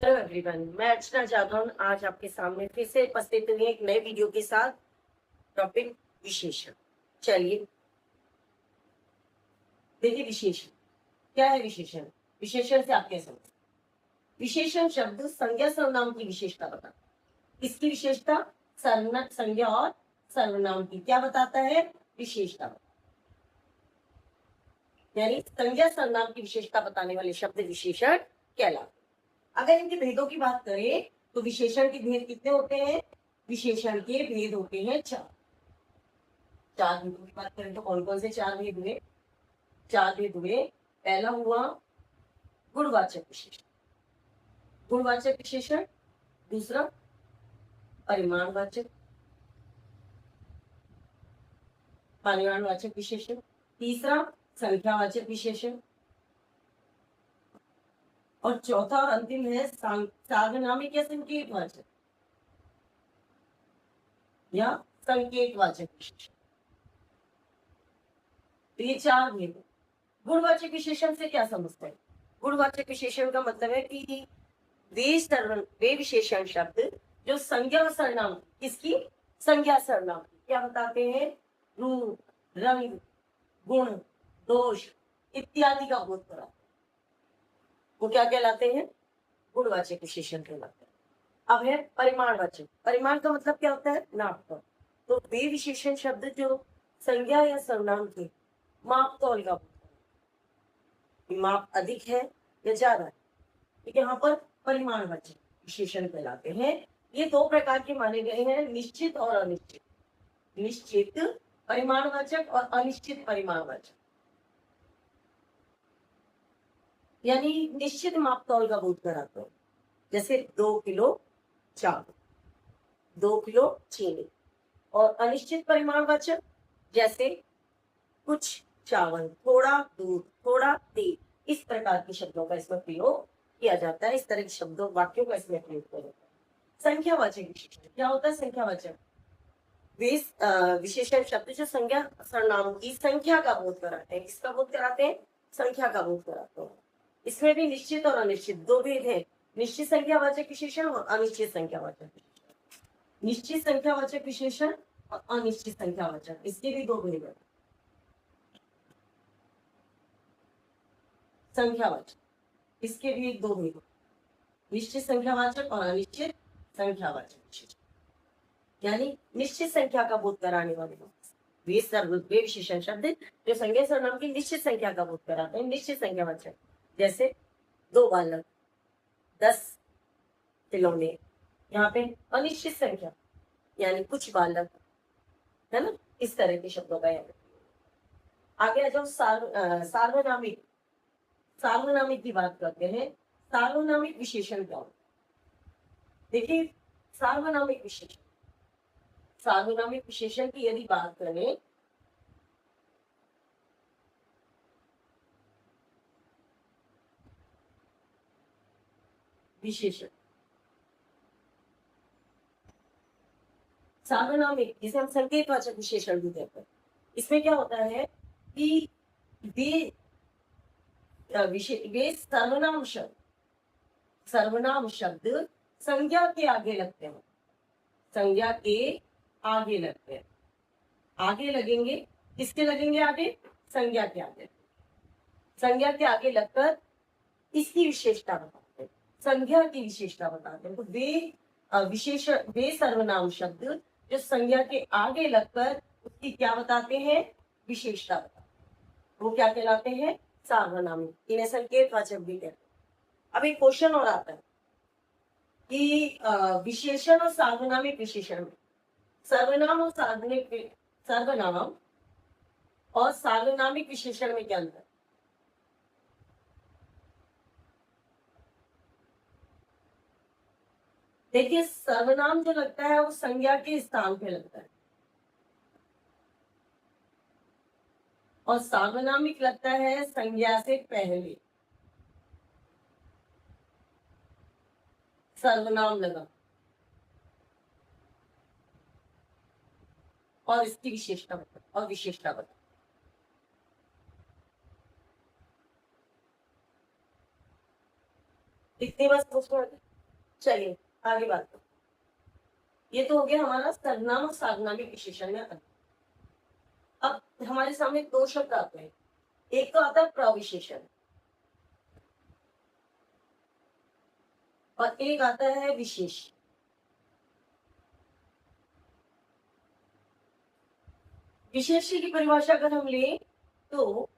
Hello everyone, मैं अर्चना जागौन आज आपके सामने फिर से उपस्थित हुई एक नए वीडियो के साथ। टॉपिक विशेषण। चलिए देखिए, विशेषण क्या है। विशेषण विशेषण से आप क्या समझते हैं? विशेषण शब्द संज्ञा सर्वनाम की विशेषता बताता है। इसकी विशेषता संज्ञा और सर्वनाम की क्या बताता है? विशेषता। यानी संज्ञा सर्वनाम की विशेषता बताने वाले शब्द विशेषण कहलाते। अगर इनके भेदों की बात करें तो विशेषण के भेद कितने होते हैं? विशेषण के भेद होते हैं चार। चार भेदों की बात करें तो कौन कौन से चार भेद हुए? चार भेद हुए। पहला हुआ गुणवाचक विशेषण, गुणवाचक विशेषण। दूसरा परिमाणवाचक, परिमाणवाचक विशेषण। तीसरा संख्यावाचक विशेषण। और चौथा और अंतिम है सार्वनामिक या संकेतवाचक या संकेतवाचक विशेषण। तो ये चार भेद। गुणवाचक विशेषण से क्या समझते हैं? गुणवाचक विशेषण का मतलब है कि वे विशेषण शब्द जो संज्ञा और सर्वनाम, किसकी? संज्ञा सर्वनाम क्या बताते हैं? रूप, रंग, गुण, दोष इत्यादि का बोध कराते हैं। वो क्या कहलाते हैं? गुणवाचक विशेषण कहलाते हैं। अब है परिमाणवाचक। परिमाण का मतलब क्या होता है? नाप। तो वे विशेषण शब्द जो संज्ञा या सर्वनाम के माप तौल का माप अधिक है या ज्यादा है, ठीक है, यहाँ पर परिमाणवाचक विशेषण कहलाते हैं। ये दो प्रकार के माने गए हैं, निश्चित और अनिश्चित। निश्चित परिमाणवाचक और अनिश्चित परिमाणवाचक। यानी निश्चित माप तौल का बोध कराते हैं, जैसे 2 किलो चावल, 2 किलो चीनी। और अनिश्चित परिमाणवाचक जैसे कुछ चावल, थोड़ा दूध, थोड़ा तेल। इस प्रकार के शब्दों का इसमें प्रयोग किया जाता है। इस तरह के शब्दों वाक्यों का इसमें प्रयोग किया जाता है। संख्यावाचक विशेषण क्या होता है? संख्यावाचक वे विशेषण शब्द जो संज्ञा सर्वनाम की संख्या का बोध कराते हैं। किसका बोध कराते हैं? संख्या का बोध कराते हैं। इसमें भी निश्चित और अनिश्चित दो भेद है, निश्चित संख्यावाचक विशेषण और अनिश्चित संख्यावाचक विशेषण। निश्चित संख्यावाचक विशेषण और अनिश्चित संख्यावाचक, इसके भी दो भेद है। संख्यावाचक, इसके भी दो भेद, निश्चित संख्यावाचक और अनिश्चित संख्यावाचक विशेषण। यानी निश्चित संख्या का बोध कराने वाले वे विशेषण शब्द जो संज्ञा सर्वनाम की निश्चित संख्या का बोध कराते हैं। निश्चित संख्यावाचक जैसे 2 बालक, 10 खिलौने। यहाँ पे अनिश्चित संख्या यानी कुछ बालक, है ना, इस तरह के शब्दों का याद। आगे जो सार्वनामिक, सार्वनामिक की बात करते हैं। सार्वनामिक विशेषण क्या होता है? देखिए, सार्वनामिक विशेषण, सार्वनामिक विशेषण की यदि बात करें विशेषण, सार्वनामिक जिसे हम संकेतवाचक विशेषण भी कहते हैं, इसमें क्या होता है कि वे सर्वनाम शब्द, सर्वनाम शब्द संज्ञा के आगे लगते हैं। संज्ञा के आगे लगते हैं। आगे लगेंगे, किसके लगेंगे आगे? संज्ञा के आगे। संज्ञा के आगे लगकर इसकी विशेषता बताते हैं, संज्ञा की विशेषता बताते हैं। तो वे सर्वनाम शब्द जो संज्ञा के आगे लगकर उसकी क्या बताते हैं? विशेषता बताते हैं। वो क्या कहलाते हैं? सार्वनामिक। इन्हें संकेतवाचक भी कहते हैं। अब एक क्वेश्चन और आता है कि विशेषण और सार्वनामिक विशेषण में सर्वनाम और सर्वनाम और सार्वनामिक विशेषण में क्या अंतर? देखिए, सर्वनाम जो लगता है वो संज्ञा के स्थान पे लगता है और सार्वनामिक लगता है संज्ञा से पहले। सर्वनाम लगा और इसकी विशेषता बता और विशेषता बता। इतनी बस सोचो। चलिए आगे बात करो। ये तो हो गया हमारा सर्वनाम और सार्वनामिक विशेषण में अंतर। अब हमारे सामने दो शब्द आते हैं, एक तो आता है प्रविशेषण और एक आता है विशेष। विशेष्य की परिभाषा अगर हम लें तो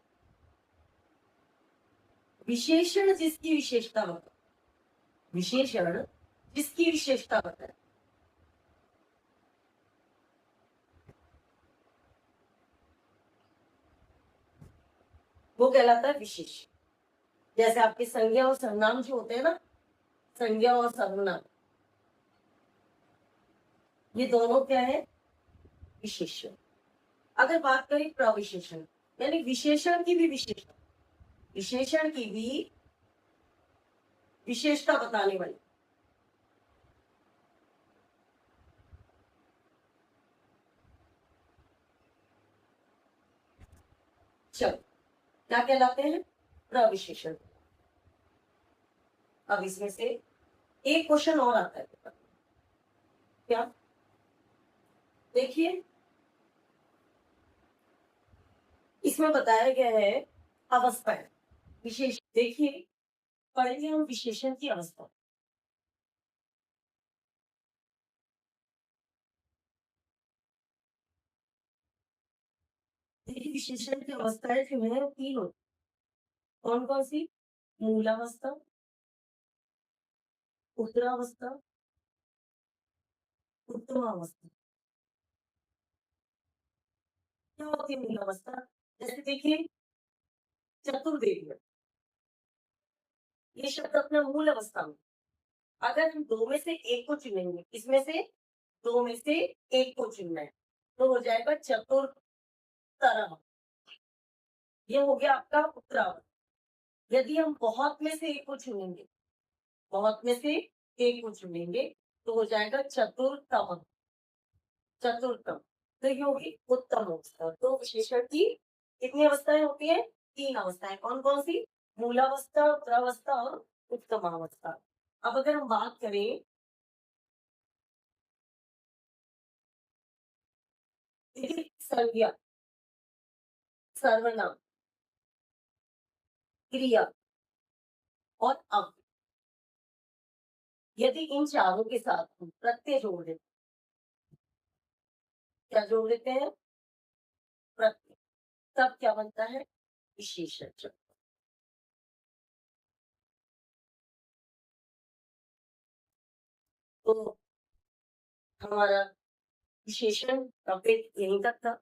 विशेषण जिसकी विशेषता बताए, विशेषण जिसकी विशेषता बताए, वो कहलाता है विशेष। जैसे आपके संज्ञा और सर्वनाम जो होते हैं ना, संज्ञा और सर्वनाम, ये दोनों क्या है, विशेषण। अगर बात करें प्रविशेषण यानी विशेषण की भी विशेषता, विशेषण की भी विशेषता बताने वाली, चलो क्या कहलाते हैं, प्रविशेषण। अब इसमें से एक क्वेश्चन और आता है, क्या, देखिए इसमें बताया गया है अवस्थाएं, विशेष। देखिए पढ़ेंगे हम विशेषण की अवस्था। देखिए विशेषण की अवस्थाएं जो है वो तीन होती, कौन कौन सी, मूलावस्था, उत्तरावस्था, उत्तमावस्था। क्या होती है मूलावस्था, जैसे देखिए चतुर्वेद में, ये शब्द अपना मूल अवस्था में, अगर हम दो में से एक को चुनेंगे, इसमें से दो में से एक को चुनना है तो हो जाएगा चतुर्तर, ये हो गया आपका उत्तरावस्था। यदि हम बहुत में से एक को चुनेंगे, बहुत में से एक को चुनेंगे तो हो जाएगा चतुर्थम, चतुर्थम। तो ये होगी उत्तम अवस्था। तो विशेषण की कितनी अवस्थाएं होती है, तीन अवस्थाएं, कौन कौन सी, मूलावस्था, उत्तरावस्था और उत्तमावस्था। अब अगर हम बात करें संज्ञा, सर्वनाम, क्रिया और अंग, यदि इन चारों के साथ हम प्रत्यय जोड़ देते, क्या जोड़ देते हैं, प्रत्यय, तब क्या बनता है, विशेषण। तो हमारा विशेषण टॉपिक यहीं तक था।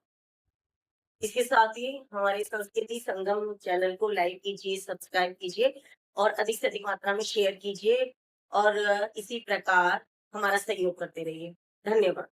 इसके साथ ही हमारे संस्कृति संगम चैनल को लाइक कीजिए, सब्सक्राइब कीजिए और अधिक से अधिक मात्रा में शेयर कीजिए और इसी प्रकार हमारा सहयोग करते रहिए। धन्यवाद।